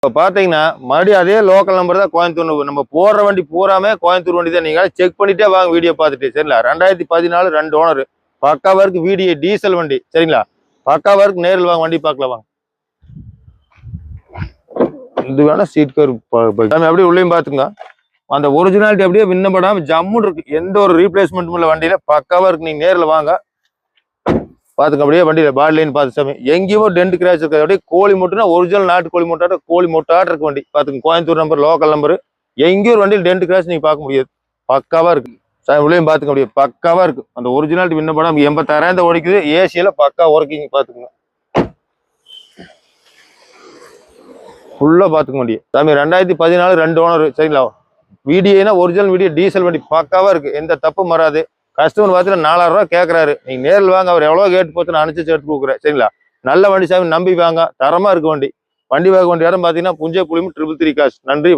இப்போ பார்த்தீங்கன்னா மறுபடியும் அதே லோக்கல் நம்பர் தான் கோயம்புத்தூர். நம்ம போடுற வண்டி பூராமே கோயம்புத்தூர் வண்டி தான். நீங்கள் செக் பண்ணிட்டே வாங்க வீடியோ பார்த்துட்டு. சரிங்களா? 2014 2 ஓனர், பக்காவா இருக்கு. வீடியோ டீசல் வண்டி. சரிங்களா? பக்காவா இருக்கு. நேரில் வாங்க, வண்டி பார்க்கலாம் வாங்க. இது வேணா சீட் கவர் அப்படியே உள்ளேயும் பார்த்துங்க. அந்த ஒரிஜினாலிட்டி அப்படியே விண்ணப்படாம ஜம்முன்னு இருக்கு. எந்த ஒரு ரீப்ளேஸ்மெண்ட்டும் இல்லை வண்டியில. பக்காவா இருக்கு. நீங்க நேரில் வாங்க பாத்துக்க. அப்படியே வண்டியில பாடி லைன் பார்த்து சாமி எங்கேயுமோ டென்ட் கிராச் இருக்காது. அப்படியே கோழி மூட்டைனா ஒரிஜினல் நாட்டு கோழி மூட்டாட்ட கோழி மூட்டாட்ட இருக்கு வண்டி. பாத்துங்க. Coimbatore number, local number. எங்கேயும் ஒரு வண்டியில் டென்ட் கிராச் நீங்க பார்க்க முடியாது. பக்காவா இருக்கு. உள்ளேயும் பாத்துக்க. அப்படியே பக்காவா இருக்கு. அந்த ஒரிஜினாலிட்டி விண்ணப்படாம 86,000 ஓடிக்குது. ஏசியில பக்கா ஒர்க்கிங். பாத்துக்கங்க. ஃபுல்லா பாத்துக்க முடியும் சாமி. 2014 2 ஓனர். சரிங்களா? வீடியோனா ஒரிஜினல் வீடியோ டீசல் வண்டி. பக்காவா இருக்கு. எந்த தப்பும் வராது. கஸ்டமர் பார்த்துட்டு 4000 ரூபா கேட்கறாரு. நீங்க நேரில் வாங்க. அவர் எவ்வளவு கேட்டு போட்டு நான் அனுப்பிச்சு எடுத்து கொடுக்குறேன். சரிங்களா? நல்ல வண்டி சாமி, நம்பி வாங்க. தரமா இருக்கு வண்டி. வண்டி வாங்க வண்டி இடம் பாத்தீங்கன்னா புஞ்சை புளியும் 333 காசு. நன்றி.